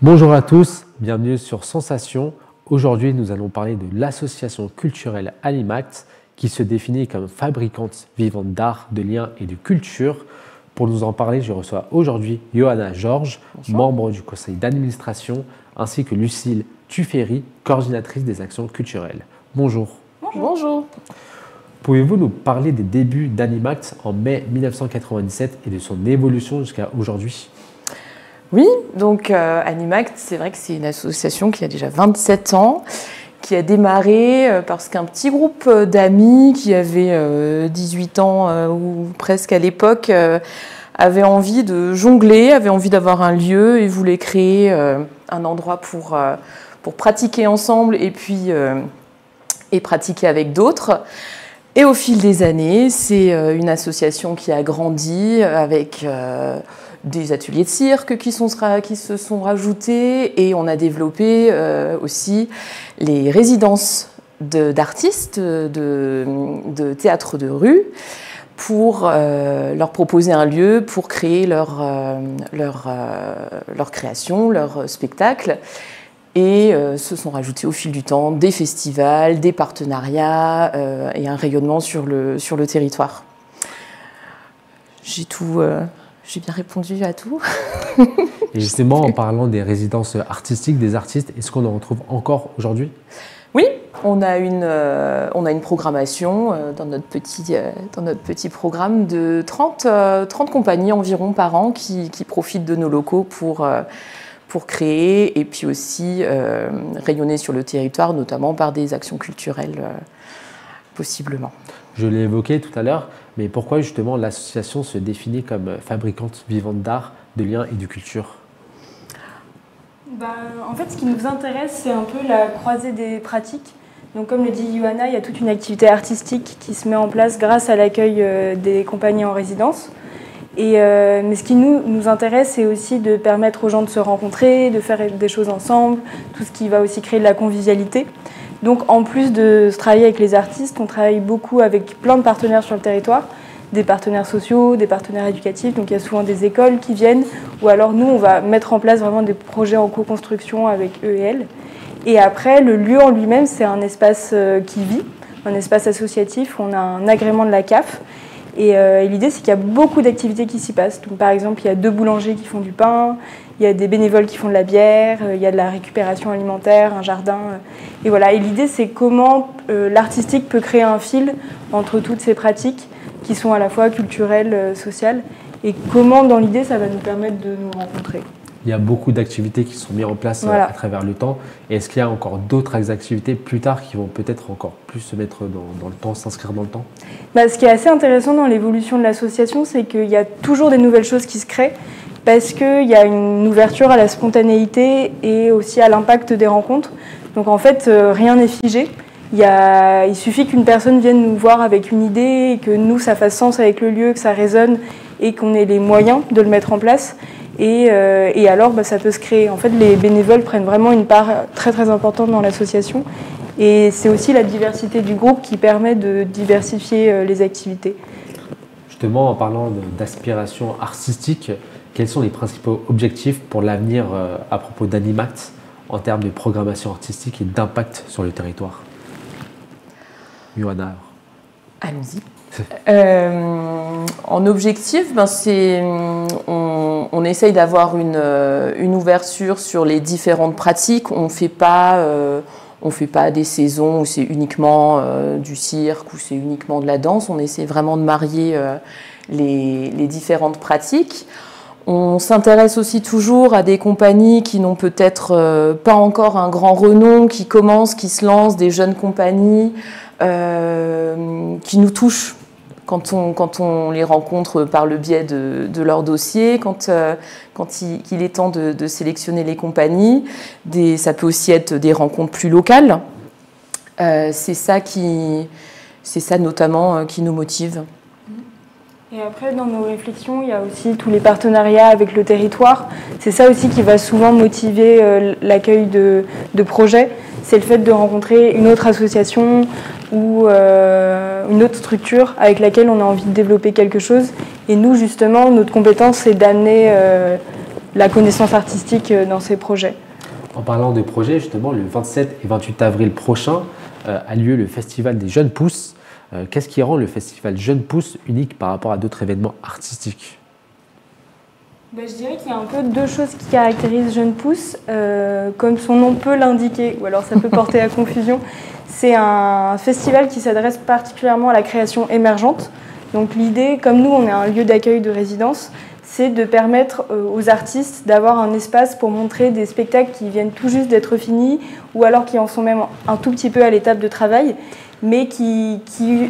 Bonjour à tous, bienvenue sur Sensation. Aujourd'hui, nous allons parler de l'association culturelle Animact qui se définit comme fabricante vivante d'art, de liens et de culture. Pour nous en parler, je reçois aujourd'hui Johanna Georges, membre du conseil d'administration, ainsi que Lucille Tuffery, coordinatrice des actions culturelles. Bonjour. Bonjour. Pouvez-vous nous parler des débuts d'Animact en mai 1997 et de son évolution jusqu'à aujourd'hui ? Oui, donc Animact, c'est vrai que c'est une association qui a déjà 27 ans, qui a démarré parce qu'un petit groupe d'amis qui avaient 18 ans ou presque à l'époque avait envie de jongler, avait envie d'avoir un lieu et voulait créer un endroit pour pratiquer ensemble et puis pratiquer avec d'autres. Et au fil des années, c'est une association qui a grandi avec des ateliers de cirque qui se sont rajoutés et on a développé aussi les résidences d'artistes de théâtre de rue pour leur proposer un lieu pour créer leur création, leur spectacle. Et se sont rajoutés au fil du temps des festivals, des partenariats et un rayonnement sur le territoire. J'ai bien répondu à tout. Et justement, en parlant des résidences artistiques, des artistes, est-ce qu'on en retrouve encore aujourd'hui ? Oui, on a une programmation dans notre petit programme de 30 compagnies environ par an qui profitent de nos locaux pour créer et puis aussi rayonner sur le territoire, notamment par des actions culturelles, possiblement. Je l'ai évoqué tout à l'heure, mais pourquoi justement l'association se définit comme fabricante vivante d'art, de liens et de culture ? En fait, ce qui nous intéresse, c'est un peu la croisée des pratiques. Donc, comme le dit Johanna, il y a toute une activité artistique qui se met en place grâce à l'accueil des compagnies en résidence. Mais ce qui nous intéresse, c'est aussi de permettre aux gens de se rencontrer, de faire des choses ensemble, tout ce qui va aussi créer de la convivialité. Donc en plus de travailler avec les artistes, on travaille beaucoup avec plein de partenaires sur le territoire, des partenaires sociaux, des partenaires éducatifs, donc il y a souvent des écoles qui viennent, ou alors nous on va mettre en place vraiment des projets en co-construction avec eux et elles. Et après, le lieu en lui-même, c'est un espace qui vit, un espace associatif, on a un agrément de la CAF. Et l'idée, c'est qu'il y a beaucoup d'activités qui s'y passent. Donc, par exemple, il y a 2 boulangers qui font du pain, il y a des bénévoles qui font de la bière, il y a de la récupération alimentaire, un jardin. Et voilà. Et l'idée, c'est comment l'artistique peut créer un fil entre toutes ces pratiques qui sont à la fois culturelles, sociales, et comment, dans l'idée, ça va nous permettre de nous rencontrer. Il y a beaucoup d'activités qui sont mises en place à travers le temps. Et est-ce qu'il y a encore d'autres activités plus tard qui vont peut-être encore plus se mettre dans le temps, s'inscrire dans le temps ? Ce qui est assez intéressant dans l'évolution de l'association, c'est qu'il y a toujours des nouvelles choses qui se créent parce qu'il y a une ouverture à la spontanéité et aussi à l'impact des rencontres. Donc en fait, rien n'est figé. Il suffit qu'une personne vienne nous voir avec une idée, et que nous, ça fasse sens avec le lieu, que ça résonne et qu'on ait les moyens de le mettre en place. Et alors, ça peut se créer. En fait, les bénévoles prennent vraiment une part très très importante dans l'association. Et c'est aussi la diversité du groupe qui permet de diversifier les activités. Justement, en parlant d'aspiration artistique, quels sont les principaux objectifs pour l'avenir à propos d'Animact en termes de programmation artistique et d'impact sur le territoire ? Johanna. Allons-y. En objectif, on essaye d'avoir une ouverture sur les différentes pratiques. On fait pas des saisons où c'est uniquement du cirque, où c'est uniquement de la danse. On essaie vraiment de marier les différentes pratiques. On s'intéresse aussi toujours à des compagnies qui n'ont peut-être pas encore un grand renom, qui commencent, qui se lancent, des jeunes compagnies qui nous touchent quand on les rencontre par le biais de leur dossier, quand il est temps de sélectionner les compagnies. Ça peut aussi être des rencontres plus locales. C'est ça notamment qui nous motive. Et après, dans nos réflexions, il y a aussi tous les partenariats avec le territoire. C'est ça aussi qui va souvent motiver l'accueil de projets. C'est le fait de rencontrer une autre association ou une autre structure avec laquelle on a envie de développer quelque chose. Et nous, justement, notre compétence, c'est d'amener la connaissance artistique dans ces projets. En parlant de projets, justement, le 27 et 28 avril prochain a lieu le Festival des Jeunes Pousses. Qu'est-ce qui rend le Festival Jeunes Pousses unique par rapport à d'autres événements artistiques ? Je dirais qu'il y a un peu deux choses qui caractérisent Jeunes Pousses, comme son nom peut l'indiquer, ou alors ça peut porter à confusion. C'est un festival qui s'adresse particulièrement à la création émergente. Donc l'idée, comme nous on est un lieu d'accueil de résidence, c'est de permettre aux artistes d'avoir un espace pour montrer des spectacles qui viennent tout juste d'être finis, ou alors qui en sont même un tout petit peu à l'étape de travail, mais qui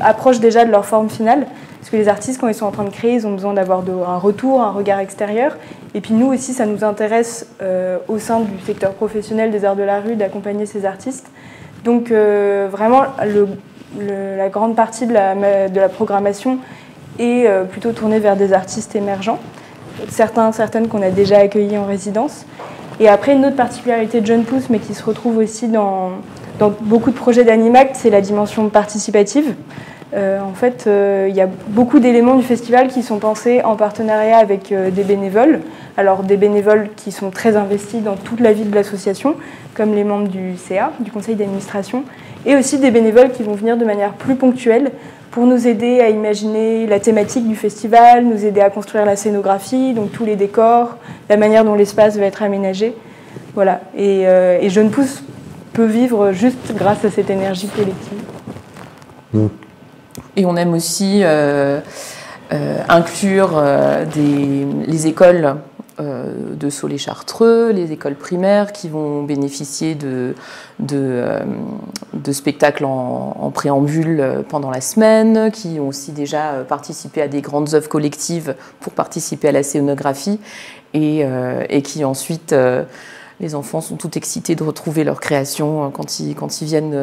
approchent déjà de leur forme finale. Parce que les artistes, quand ils sont en train de créer, ils ont besoin d'avoir un retour, un regard extérieur. Et puis nous aussi, ça nous intéresse au sein du secteur professionnel des arts de la rue d'accompagner ces artistes. Donc vraiment, la grande partie de la programmation est plutôt tournée vers des artistes émergents, certaines qu'on a déjà accueillis en résidence. Et après, une autre particularité de Jeunes Pousses, mais qui se retrouve aussi dans beaucoup de projets d'Animact, c'est la dimension participative. En fait, il y a beaucoup d'éléments du festival qui sont pensés en partenariat avec des bénévoles. Alors des bénévoles qui sont très investis dans toute la vie de l'association, comme les membres du CA, du conseil d'administration, et aussi des bénévoles qui vont venir de manière plus ponctuelle pour nous aider à imaginer la thématique du festival, nous aider à construire la scénographie, donc tous les décors, la manière dont l'espace va être aménagé. Voilà. Et Jeunes Pousses peut vivre juste grâce à cette énergie collective. Et on aime aussi inclure les écoles de Soleil-Chartreux, les écoles primaires qui vont bénéficier de spectacles en préambule pendant la semaine, qui ont aussi déjà participé à des grandes œuvres collectives pour participer à la scénographie et qui ensuite... les enfants sont tout excités de retrouver leur création quand ils viennent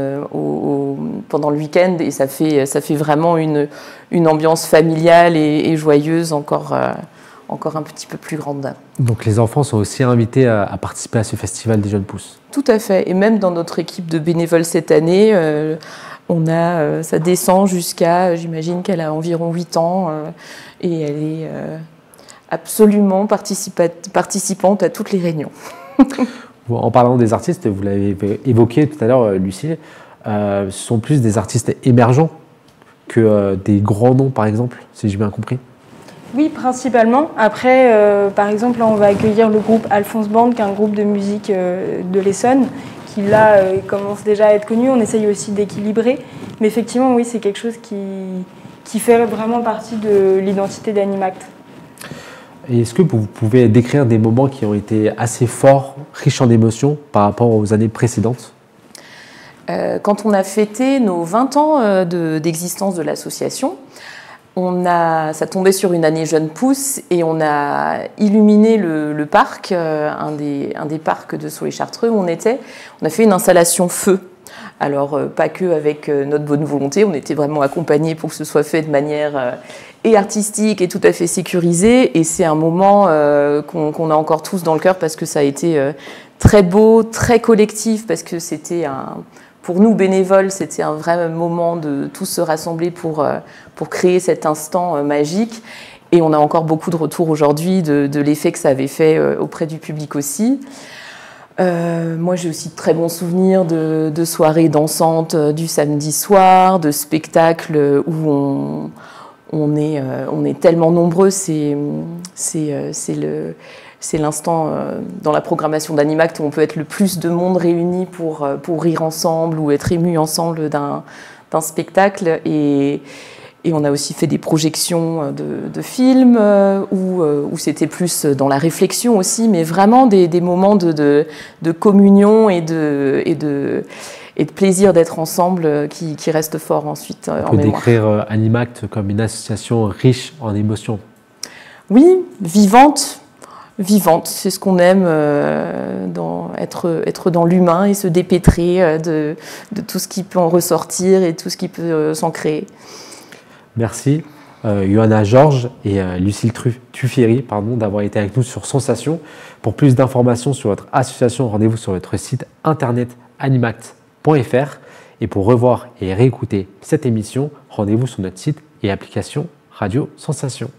pendant le week-end et ça fait vraiment une ambiance familiale et joyeuse encore un petit peu plus grande. Donc les enfants sont aussi invités à participer à ce festival des Jeunes Pousses. Tout à fait. Et même dans notre équipe de bénévoles cette année, ça descend jusqu'à, j'imagine qu'elle a environ 8 ans et elle est absolument participante à toutes les réunions. En parlant des artistes, vous l'avez évoqué tout à l'heure, Lucille, ce sont plus des artistes émergents que des grands noms, par exemple, si j'ai bien compris. Oui, principalement. Après, par exemple, là, on va accueillir le groupe Alphonse Band, qui est un groupe de musique de l'Essonne, qui là commence déjà à être connu. On essaye aussi d'équilibrer. Mais effectivement, oui, c'est quelque chose qui fait vraiment partie de l'identité d'Animact. Et est-ce que vous pouvez décrire des moments qui ont été assez forts, riches en émotions par rapport aux années précédentes ? Quand on a fêté nos 20 ans d'existence de l'association, ça tombait sur une année Jeunes Pousses et on a illuminé le parc, un des parcs de Soleil-Chartreux où on était. On a fait une installation feu. Alors, pas que avec notre bonne volonté, on était vraiment accompagnés pour que ce soit fait de manière et artistique et tout à fait sécurisée. Et c'est un moment qu'on a encore tous dans le cœur parce que ça a été très beau, très collectif, parce que c'était pour nous bénévoles, c'était un vrai moment de tous se rassembler pour créer cet instant magique. Et on a encore beaucoup de retours aujourd'hui de l'effet que ça avait fait auprès du public aussi. Moi, j'ai aussi de très bons souvenirs de soirées dansantes du samedi soir, de spectacles où on est tellement nombreux. C'est l'instant dans la programmation d'Animact où on peut être le plus de monde réuni pour rire ensemble ou être ému ensemble d'un spectacle. Et on a aussi fait des projections de films où c'était plus dans la réflexion aussi, mais vraiment des moments de communion et de plaisir d'être ensemble qui restent forts ensuite en mémoire. On peut décrire Animact comme une association riche en émotions. Oui, vivante, c'est ce qu'on aime, être dans l'humain et se dépêtrer de tout ce qui peut en ressortir et tout ce qui peut s'en créer. Merci Johanna Georges et Lucille Tuffieri d'avoir été avec nous sur Sensation. Pour plus d'informations sur votre association, rendez-vous sur notre site internet animact.fr. Et pour revoir et réécouter cette émission, rendez-vous sur notre site et application Radio Sensation.